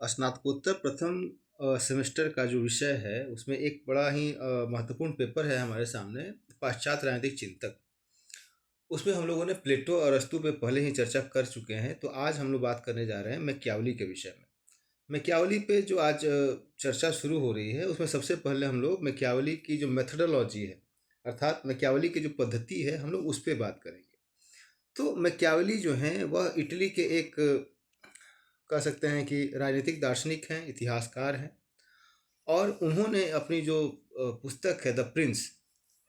स्नातकोत्तर प्रथम सेमेस्टर का जो विषय है उसमें एक बड़ा ही महत्वपूर्ण पेपर है हमारे सामने, पाश्चात्य राजनीतिक चिंतक। उसमें हम लोगों ने प्लेटो और अरस्तू पे पहले ही चर्चा कर चुके हैं, तो आज हम लोग बात करने जा रहे हैं मैकियावेली के विषय में। मैकियावेली पे जो आज चर्चा शुरू हो रही है उसमें सबसे पहले हम लोग मैकियावेली की जो मेथडोलॉजी है, अर्थात मैकियावेली की जो पद्धति है, हम लोग उस पर बात करेंगे। तो मैकियावेली जो हैं वह इटली के एक कह सकते हैं कि राजनीतिक दार्शनिक हैं, इतिहासकार हैं। और उन्होंने अपनी जो पुस्तक है द प्रिंस,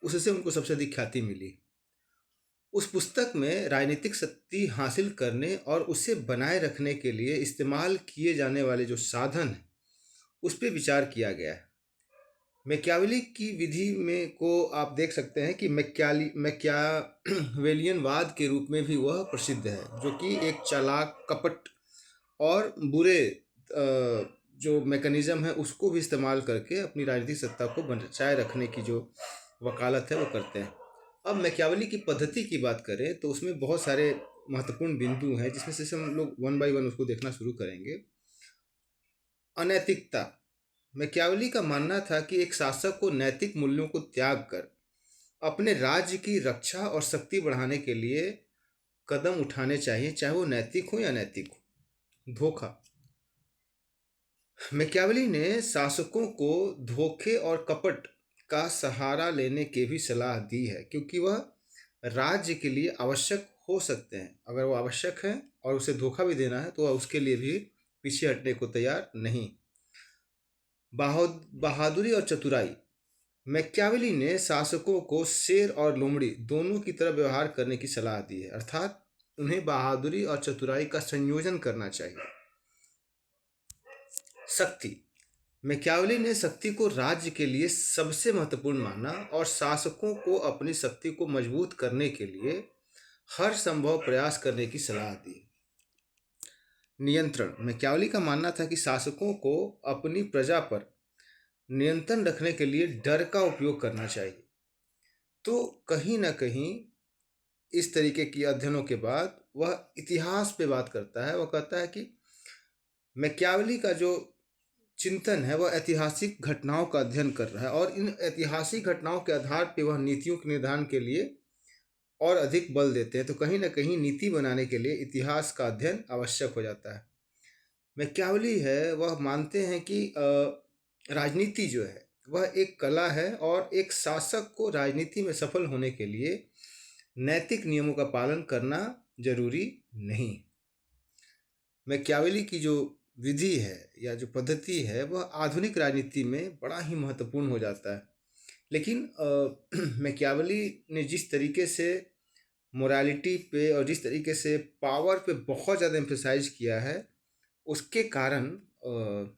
उससे उनको सबसे अधिक ख्याति मिली। उस पुस्तक में राजनीतिक शक्ति हासिल करने और उसे बनाए रखने के लिए इस्तेमाल किए जाने वाले जो साधन हैं उस पर विचार किया गया है। मैकियावेली की विधि में को आप देख सकते हैं कि मैकियावेलियनवाद के रूप में भी वह प्रसिद्ध है, जो कि एक चालाक, कपट और बुरे जो मैकेनिज्म है उसको भी इस्तेमाल करके अपनी राजनीतिक सत्ता को बचाए रखने की जो वकालत है वो करते हैं। अब मैकियावेली की पद्धति की बात करें तो उसमें बहुत सारे महत्वपूर्ण बिंदु हैं, जिसमें से हम लोग वन बाय वन उसको देखना शुरू करेंगे। अनैतिकता। मैकियावेली का मानना था कि एक शासक को नैतिक मूल्यों को त्याग कर अपने राज्य की रक्षा और शक्ति बढ़ाने के लिए कदम उठाने चाहिए, चाहे वो नैतिक हो या अनैतिक हो। धोखा। मैकियावेली ने शासकों को धोखे और कपट का सहारा लेने की भी सलाह दी है, क्योंकि वह राज्य के लिए आवश्यक हो सकते हैं। अगर वो आवश्यक है और उसे धोखा भी देना है तो वह उसके लिए भी पीछे हटने को तैयार नहीं। बहादुरी और चतुराई। मैकियावेली ने शासकों को शेर और लोमड़ी दोनों की तरह व्यवहार करने की सलाह दी है, अर्थात उन्हें बहादुरी और चतुराई का संयोजन करना चाहिए। शक्ति। मैकियावेली ने शक्ति को राज्य के लिए सबसे महत्वपूर्ण माना और शासकों को अपनी शक्ति को मजबूत करने के लिए हर संभव प्रयास करने की सलाह दी। नियंत्रण। मैकियावेली का मानना था कि शासकों को अपनी प्रजा पर नियंत्रण रखने के लिए डर का उपयोग करना चाहिए। तो कहीं ना कहीं इस तरीके की अध्ययनों के बाद वह इतिहास पे बात करता है। वह कहता है कि मैकियावेली का जो चिंतन है वह ऐतिहासिक घटनाओं का अध्ययन कर रहा है और इन ऐतिहासिक घटनाओं के आधार पर वह नीतियों के निर्धारण के लिए और अधिक बल देते हैं। तो कहीं ना कहीं नीति बनाने के लिए इतिहास का अध्ययन आवश्यक हो जाता है। मैकियावेली है वह मानते हैं कि राजनीति जो है वह एक कला है और एक शासक को राजनीति में सफल होने के लिए नैतिक नियमों का पालन करना जरूरी नहीं। मैकियावेली की जो विधि है या जो पद्धति है वह आधुनिक राजनीति में बड़ा ही महत्वपूर्ण हो जाता है। लेकिन मैकियावेली ने जिस तरीके से मोरालिटी पे और जिस तरीके से पावर पे बहुत ज़्यादा एम्फेसाइज किया है, उसके कारण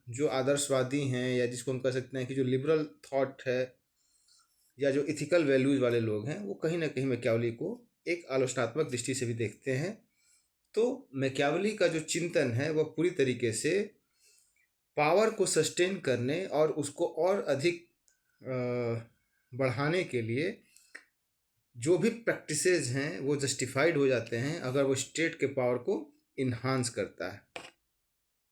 जो आदर्शवादी हैं या जिसको हम कह सकते हैं कि जो लिबरल थॉट है या जो इथिकल वैल्यूज़ वाले लोग हैं, वो कहीं ना कहीं मैकियावेली को एक आलोचनात्मक दृष्टि से भी देखते हैं। तो मैकियावेली का जो चिंतन है वह पूरी तरीके से पावर को सस्टेन करने और उसको और अधिक बढ़ाने के लिए जो भी प्रैक्टिसेस हैं वो जस्टिफाइड हो जाते हैं अगर वो स्टेट के पावर को इन्हांस करता है।